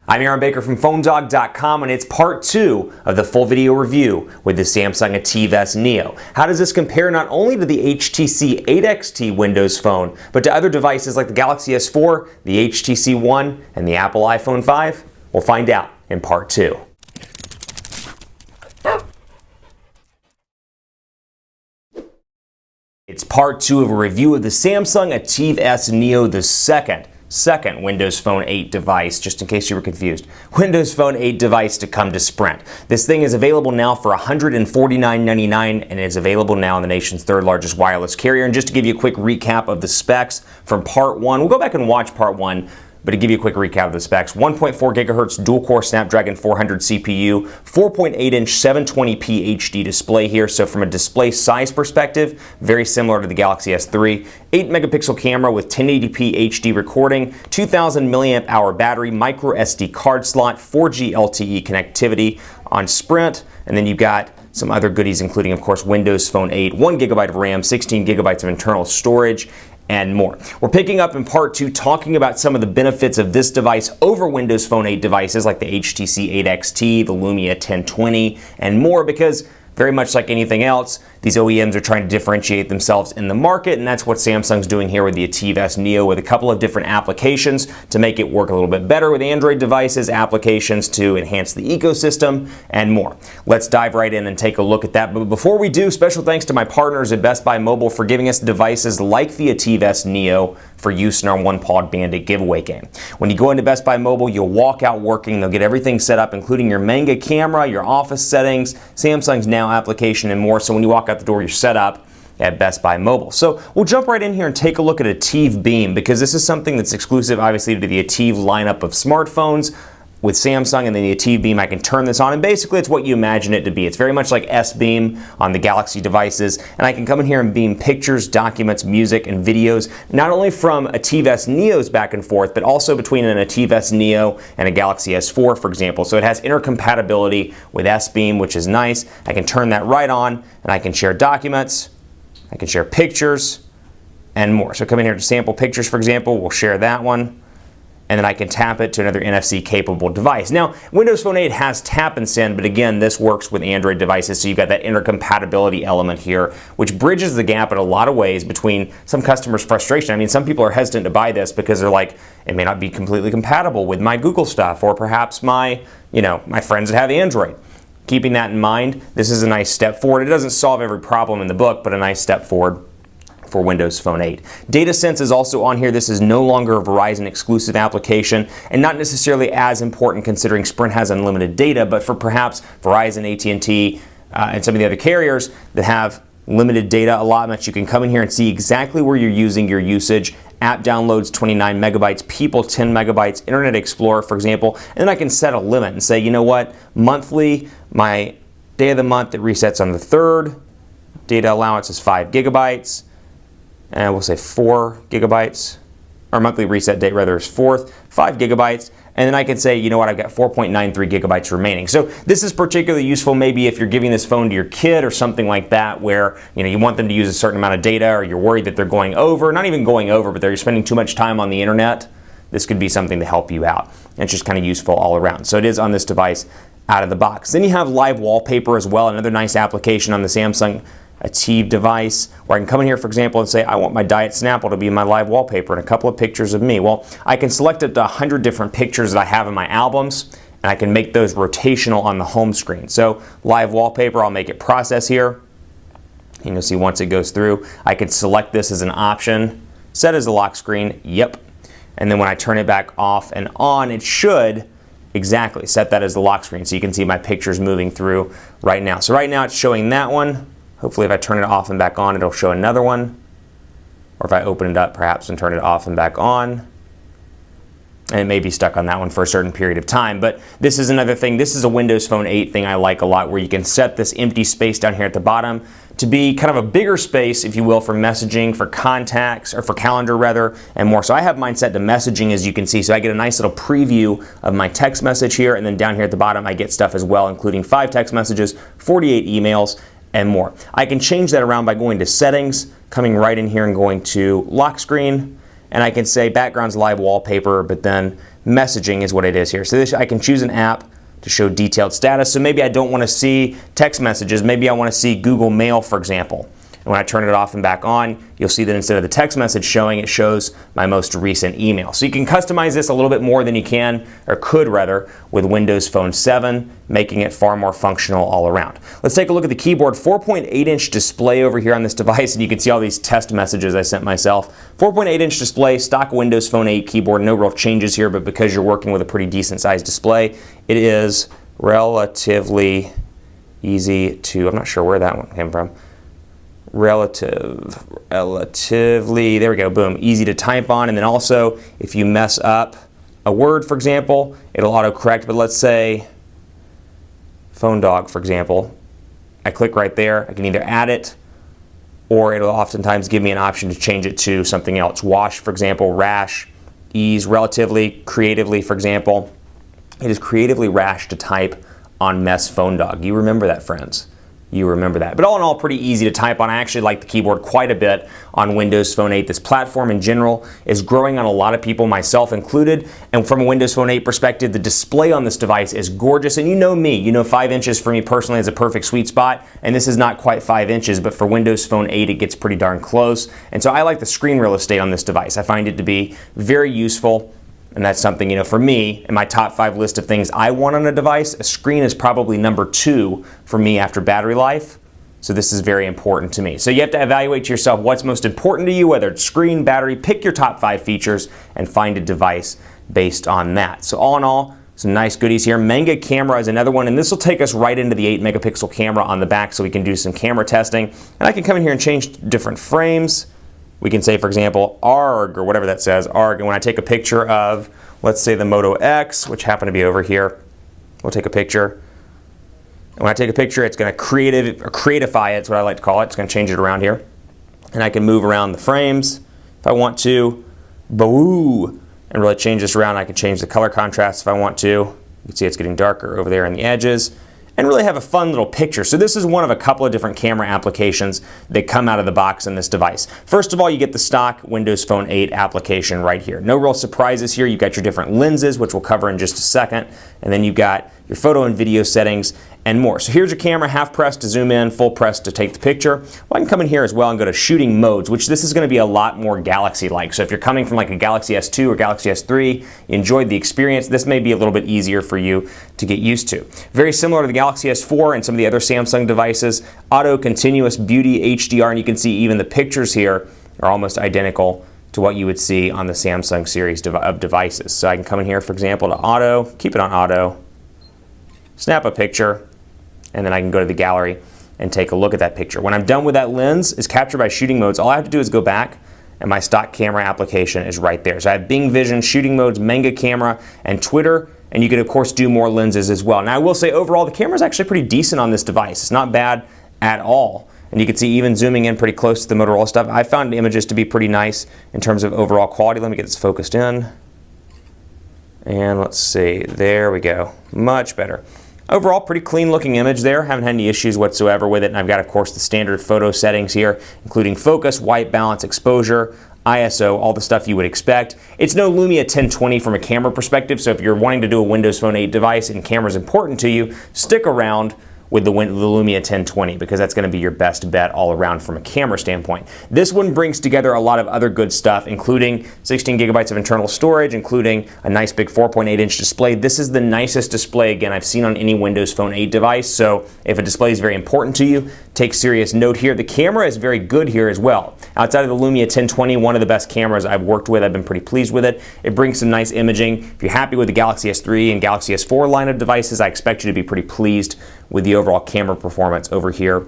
I'm Aaron Baker from PhoneDog.com, and it's part 2 of the full video review with the Samsung Ativ S Neo. How does this compare not only to the HTC 8XT Windows Phone, but to other devices like the Galaxy S4, the HTC One, and the Apple iPhone 5? We'll find out in part 2. It's part 2 of a review of the Samsung Ativ S Neo, the second Windows Phone 8 device, just in case you were confused. Windows Phone 8 device to come to Sprint. This thing is available now for $149.99 and is available now in the nation's third largest wireless carrier. And just to give you a quick recap of the specs from part 1, we'll go back and watch part 1. But to give you a quick recap of the specs, 1.4 gigahertz dual-core Snapdragon 400 CPU, 4.8-inch 720p HD display here. So from a display size perspective, very similar to the Galaxy S3. 8-megapixel camera with 1080p HD recording, 2,000 milliamp hour battery, micro SD card slot, 4G LTE connectivity on Sprint, and then you've got some other goodies, including, of course, Windows Phone 8, 1 gigabyte of RAM, 16 gigabytes of internal storage, and more. We're picking up in part 2 talking about some of the benefits of this device over Windows Phone 8 devices like the HTC 8XT, the Lumia 1020, and more, because very much like anything else, these OEMs are trying to differentiate themselves in the market, and that's what Samsung's doing here with the Ativ S Neo, with a couple of different applications to make it work a little bit better with Android devices, applications to enhance the ecosystem, and more. Let's dive right in and take a look at that. But before we do, special thanks to my partners at Best Buy Mobile for giving us devices like the Ativ S Neo for use in our One Pawed Bandit giveaway game. When you go into Best Buy Mobile, you'll walk out working. They'll get everything set up, including your Manga camera, your office settings, Samsung's Now application, and more. So when you walk out the door, you're set up at Best Buy Mobile. So we'll jump right in here and take a look at Ativ Beam, because this is something that's exclusive, obviously, to the Ativ lineup of smartphones. With Samsung and then the Ativ Beam, I can turn this on, and basically it's what you imagine it to be. It's very much like S Beam on the Galaxy devices, and I can come in here and beam pictures, documents, music, and videos, not only from Ativ S Neos back and forth, but also between an Ativ S Neo and a Galaxy S4, for example. So it has intercompatibility with S Beam, which is nice. I can turn that right on, and I can share documents, I can share pictures, and more. So come in here to sample pictures, for example. We'll share that one, and then I can tap it to another NFC-capable device. Now, Windows Phone 8 has tap and send, but again, this works with Android devices, so you've got that intercompatibility element here, which bridges the gap in a lot of ways between some customers' frustration. I mean, some people are hesitant to buy this because they're like, it may not be completely compatible with my Google stuff, or perhaps my friends that have Android. Keeping that in mind, this is a nice step forward. It doesn't solve every problem in the book, but a nice step forward for Windows Phone 8. DataSense is also on here. This is no longer a Verizon exclusive application, and not necessarily as important considering Sprint has unlimited data, but for perhaps Verizon, AT&T, and some of the other carriers that have limited data allotments, you can come in here and see exactly where you're using your usage. App downloads 29 megabytes, people 10 megabytes, Internet Explorer, for example, and then I can set a limit and say, you know what, monthly, my day of the month, it resets on the 3rd, data allowance is 5 gigabytes, and we'll say 4 gigabytes. Our monthly reset date rather is 4th, 5 gigabytes, and then I can say, you know what, I've got 4.93 gigabytes remaining. So this is particularly useful maybe if you're giving this phone to your kid or something like that, where you want them to use a certain amount of data, or you're worried that they're going over, not even going over, but they're spending too much time on the internet. This could be something to help you out. And it's just kind of useful all around. So it is on this device out of the box. Then you have live wallpaper as well, another nice application on the Samsung Ativ device, where I can come in here, for example, and say, I want my Diet Snapple to be my live wallpaper and a couple of pictures of me. Well, I can select up to 100 different pictures that I have in my albums, and I can make those rotational on the home screen. So live wallpaper, I'll make it process here. And you'll see once it goes through, I can select this as an option, set as a lock screen, yep. And then when I turn it back off and on, it should exactly set that as the lock screen. So you can see my pictures moving through right now. So right now it's showing that one. Hopefully if I turn it off and back on, it'll show another one. Or if I open it up perhaps and turn it off and back on, and it may be stuck on that one for a certain period of time. But this is another thing. This is a Windows Phone 8 thing I like a lot, where you can set this empty space down here at the bottom to be kind of a bigger space, if you will, for messaging, for contacts, or for calendar rather, and more. So I have mine set to messaging, as you can see. So I get a nice little preview of my text message here, and then down here at the bottom I get stuff as well, including 5 text messages, 48 emails, and more. I can change that around by going to settings, coming right in here and going to lock screen, and I can say background's live wallpaper, but then messaging is what it is here. So this, I can choose an app to show detailed status. So maybe I don't want to see text messages. Maybe I want to see Google Mail, for example. And when I turn it off and back on, you'll see that instead of the text message showing, it shows my most recent email. So you can customize this a little bit more than you can, or could rather, with Windows Phone 7, making it far more functional all around. Let's take a look at the keyboard. 4.8-inch display over here on this device, and you can see all these test messages I sent myself. 4.8-inch display, stock Windows Phone 8 keyboard, no real changes here, but because you're working with a pretty decent sized display, it is relatively easy to, I'm not sure where that one came from. Relatively, there we go, boom, easy to type on. And then also, if you mess up a word, for example, it'll autocorrect. But let's say phone dog, for example. I click right there. I can either add it, or it'll oftentimes give me an option to change it to something else. Wash, for example, rash, ease, relatively, creatively, for example. It is creatively rash to type on mess phone dog. You remember that, friends. You remember that. But all in all, pretty easy to type on. I actually like the keyboard quite a bit on Windows Phone 8. This platform in general is growing on a lot of people, myself included. And from a Windows Phone 8 perspective, the display on this device is gorgeous. And you know me, you know 5 inches for me personally is a perfect sweet spot. And this is not quite 5 inches, but for Windows Phone 8, it gets pretty darn close. And so I like the screen real estate on this device. I find it to be very useful. And that's something, you know, for me, in my top 5 list of things I want on a device, a screen is probably number 2 for me after battery life. So this is very important to me. So you have to evaluate to yourself what's most important to you, whether it's screen, battery, pick your top 5 features and find a device based on that. So all in all, some nice goodies here. Menga camera is another one, and this will take us right into the 8 megapixel camera on the back so we can do some camera testing. And I can come in here and change different frames. We can say, for example, ARG, or whatever that says, ARG. And when I take a picture of, let's say, the Moto X, which happen to be over here, we'll take a picture. And when I take a picture, it's going to creatify it. It's what I like to call it. It's going to change it around here. And I can move around the frames if I want to. Boo! And really change this around. I can change the color contrast if I want to. You can see it's getting darker over there in the edges. And really have a fun little picture. So this is one of a couple of different camera applications that come out of the box in this device. First of all, you get the stock Windows Phone 8 application right here. No real surprises here. You've got your different lenses, which we'll cover in just a second. And then you've got your photo and video settings and more. So here's your camera, half press to zoom in, full press to take the picture. Well, I can come in here as well and go to shooting modes, which this is going to be a lot more Galaxy-like. So if you're coming from like a Galaxy S2 or Galaxy S3, you enjoyed the experience, this may be a little bit easier for you to get used to. Very similar to the Galaxy S4 and some of the other Samsung devices, auto, continuous, beauty, HDR, and you can see even the pictures here are almost identical to what you would see on the Samsung series of devices. So I can come in here, for example, to auto, keep it on auto, snap a picture, and then I can go to the gallery and take a look at that picture. When I'm done with that lens, is captured by shooting modes. All I have to do is go back, and my stock camera application is right there. So I have Bing Vision, shooting modes, Menga camera, and Twitter, and you can of course do more lenses as well. Now I will say overall the camera is actually pretty decent on this device. It's not bad at all. And you can see even zooming in pretty close to the Motorola stuff, I found the images to be pretty nice in terms of overall quality. Let me get this focused in. And let's see, there we go, much better. Overall, pretty clean looking image there. Haven't had any issues whatsoever with it. And I've got, of course, the standard photo settings here, including focus, white balance, exposure, ISO, all the stuff you would expect. It's no Lumia 1020 from a camera perspective, so if you're wanting to do a Windows Phone 8 device and camera's important to you, stick around with the Lumia 1020 because that's going to be your best bet all around from a camera standpoint. This one brings together a lot of other good stuff, including 16 gigabytes of internal storage, including a nice big 4.8-inch display. This is the nicest display, again, I've seen on any Windows Phone 8 device, so if a display is very important to you, take serious note here. The camera is very good here as well. Outside of the Lumia 1020, one of the best cameras I've worked with. I've been pretty pleased with it. It brings some nice imaging. If you're happy with the Galaxy S3 and Galaxy S4 line of devices, I expect you to be pretty pleased with the overall camera performance over here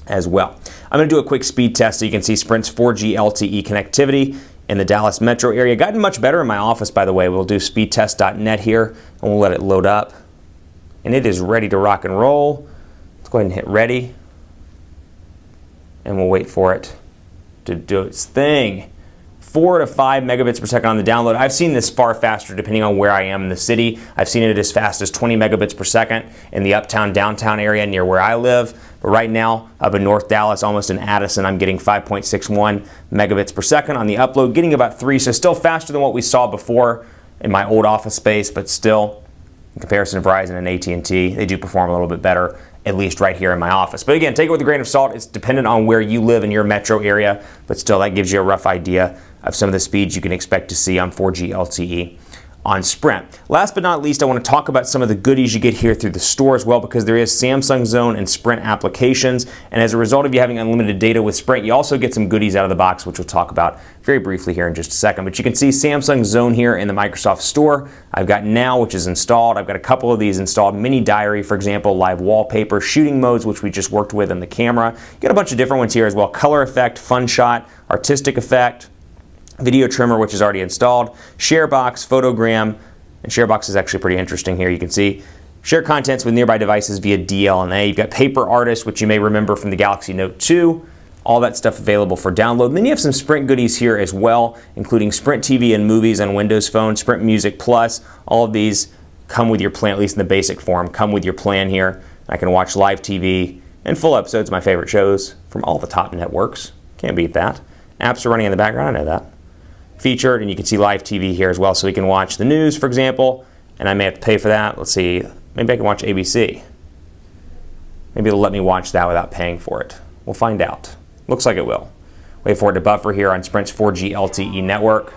as well. I'm going to do a quick speed test so you can see Sprint's 4G LTE connectivity in the Dallas metro area. Gotten much better in my office, by the way. We'll do speedtest.net here, and we'll let it load up. And it is ready to rock and roll. Let's go ahead and hit ready. And we'll wait for it to do its thing. 4 to 5 megabits per second on the download. I've seen this far faster depending on where I am in the city. I've seen it as fast as 20 megabits per second in the uptown, downtown area near where I live. But right now, up in North Dallas, almost in Addison, I'm getting 5.61 megabits per second on the upload, getting about 3, so still faster than what we saw before. in my old office space, but still, in comparison to Verizon and AT&T, they do perform a little bit better, at least right here in my office. But again, take it with a grain of salt. It's dependent on where you live in your metro area, but still, that gives you a rough idea of some of the speeds you can expect to see on 4G LTE on Sprint. Last but not least, I want to talk about some of the goodies you get here through the store as well, because there is Samsung Zone and Sprint applications, and as a result of you having unlimited data with Sprint, you also get some goodies out of the box, which we'll talk about very briefly here in just a second. But you can see Samsung Zone here in the Microsoft Store. I've got Now, which is installed. I've got a couple of these installed. Mini Diary, for example, live wallpaper, shooting modes, which we just worked with in the camera. You get a bunch of different ones here as well. Color Effect, Fun Shot, Artistic Effect, Video Trimmer, which is already installed, ShareBox, Photogram, and ShareBox is actually pretty interesting here. You can see share contents with nearby devices via DLNA. You've got Paper Artist, which you may remember from the Galaxy Note 2. All that stuff available for download. And then you have some Sprint goodies here as well, including Sprint TV and movies on Windows Phone, Sprint Music Plus. All of these come with your plan, at least in the basic form, come with your plan here. I can watch live TV and full episodes of my favorite shows from all the top networks. Can't beat that. Apps are running in the background, I know that. Featured, and you can see live TV here as well, so we can watch the news, for example, and I may have to pay for that. Let's see, maybe I can watch ABC. Maybe it'll let me watch that without paying for it. We'll find out. Looks like it will. Wait for it to buffer here on Sprint's 4G LTE network.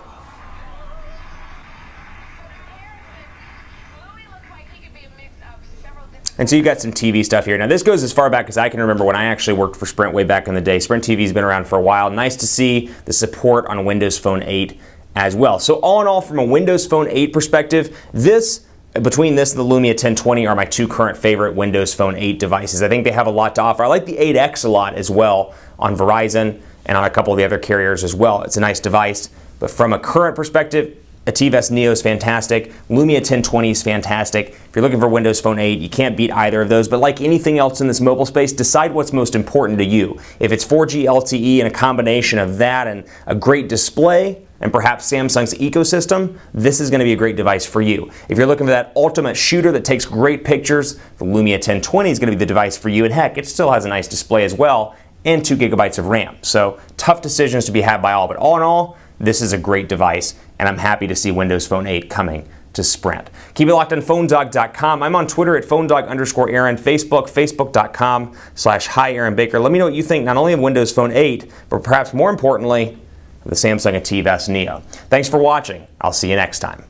And so you got some TV stuff here. Now this goes as far back as I can remember when I actually worked for Sprint way back in the day. Sprint TV's been around for a while. Nice to see the support on Windows Phone 8 as well. So all in all, from a Windows Phone 8 perspective, between this and the Lumia 1020 are my two current favorite Windows Phone 8 devices. I think they have a lot to offer. I like the 8X a lot as well on Verizon and on a couple of the other carriers as well. It's a nice device, but from a current perspective, Ativ Neo is fantastic. Lumia 1020 is fantastic. If you're looking for Windows Phone 8, you can't beat either of those. But like anything else in this mobile space, decide what's most important to you. If it's 4G LTE and a combination of that and a great display, and perhaps Samsung's ecosystem, this is going to be a great device for you. If you're looking for that ultimate shooter that takes great pictures, the Lumia 1020 is going to be the device for you. And heck, it still has a nice display as well and 2 GB of RAM. So tough decisions to be had by all. But all in all, this is a great device, and I'm happy to see Windows Phone 8 coming to Sprint. Keep it locked on PhoneDog.com. I'm on Twitter at PhoneDog_Aaron, Facebook, Facebook.com/Hi Aaron Baker. Let me know what you think not only of Windows Phone 8, but perhaps more importantly, of the Samsung Ativ Neo. Thanks for watching. I'll see you next time.